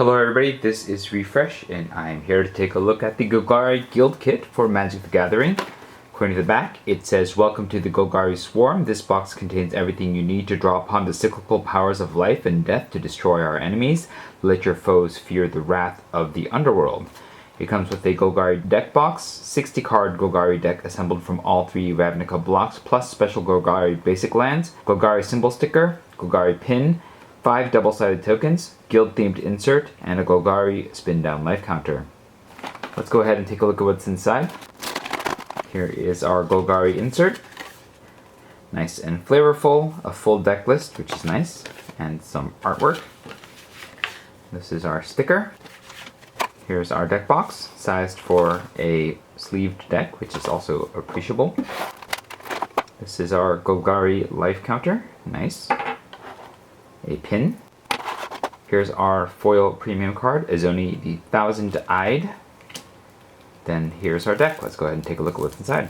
Hello everybody, this is Refresh, and I'm here to take a look at the Golgari Guild Kit for Magic the Gathering. According to the back, it says, "Welcome to the Golgari Swarm. This box contains everything you need to draw upon the cyclical powers of life and death to destroy our enemies. Let your foes fear the wrath of the underworld." It comes with a Golgari deck box, 60 card Golgari deck assembled from all 3 Ravnica blocks, plus special Golgari basic lands, Golgari symbol sticker, Golgari pin, 5 double-sided tokens, guild-themed insert, and a Golgari spin-down life counter. Let's go ahead and take a look at what's inside. Here is our Golgari insert. Nice and flavorful, a full deck list, which is nice, and some artwork. This is our sticker. Here's our deck box, sized for a sleeved deck, which is also appreciable. This is our Golgari life counter, nice. A pin. Here's our foil premium card, Azoni the Thousand-Eyed. Then here's our deck. Let's go ahead and take a look at what's inside.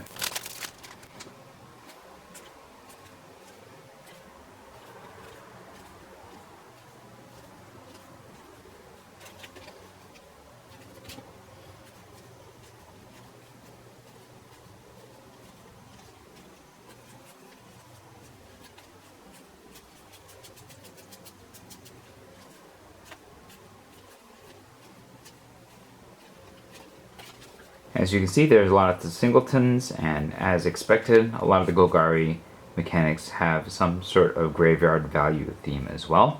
As you can see, there's a lot of the singletons, and as expected, a lot of the Golgari mechanics have some sort of graveyard value theme as well.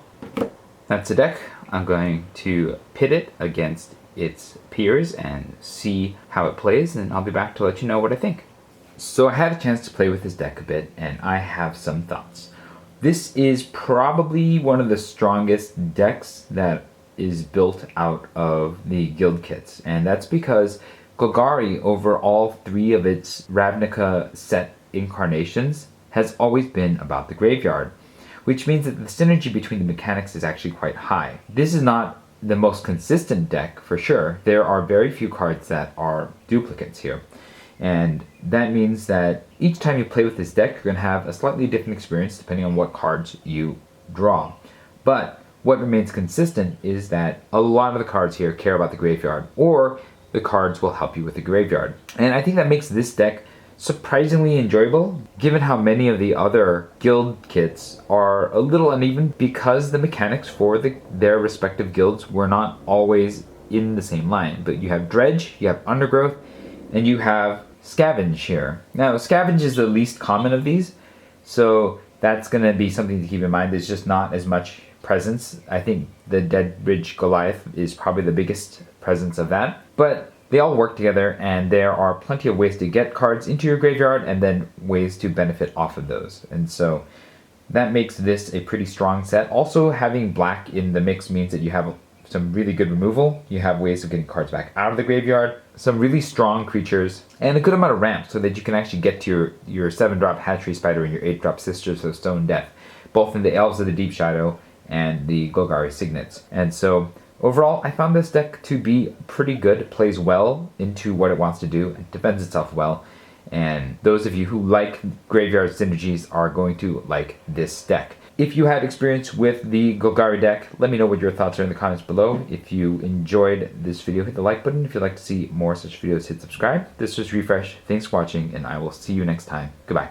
That's the deck. I'm going to pit it against its peers and see how it plays, and I'll be back to let you know what I think. So I had a chance to play with this deck a bit, and I have some thoughts. This is probably one of the strongest decks that is built out of the guild kits, and that's because Golgari, over all 3 of its Ravnica set incarnations, has always been about the graveyard, which means that the synergy between the mechanics is actually quite high. This is not the most consistent deck, for sure. There are very few cards that are duplicates here, and that means that each time you play with this deck, you're going to have a slightly different experience depending on what cards you draw. But what remains consistent is that a lot of the cards here care about the graveyard, or the cards will help you with the graveyard. And I think that makes this deck surprisingly enjoyable, given how many of the other guild kits are a little uneven because the mechanics for their respective guilds were not always in the same line. But you have Dredge, you have Undergrowth, and you have Scavenge here. Now, Scavenge is the least common of these, so that's going to be something to keep in mind. There's just not as much presence. I think the Dead Bridge Goliath is probably the biggest presence of that. But they all work together, and there are plenty of ways to get cards into your graveyard and then ways to benefit off of those. And so that makes this a pretty strong set. Also, having black in the mix means that you have some really good removal. You have ways of getting cards back out of the graveyard, some really strong creatures, and a good amount of ramp so that you can actually get to your 7-drop Hatchery Spider and your 8-drop Sisters of Stone Death, both in the Elves of the Deep Shadow and the Golgari Signets. And so overall, I found this deck to be pretty good. It plays well into what it wants to do. It defends itself well. And those of you who like graveyard synergies are going to like this deck. If you had experience with the Golgari deck, let me know what your thoughts are in the comments below. If you enjoyed this video, hit the like button. If you'd like to see more such videos, hit subscribe. This was Refresh. Thanks for watching, and I will see you next time. Goodbye.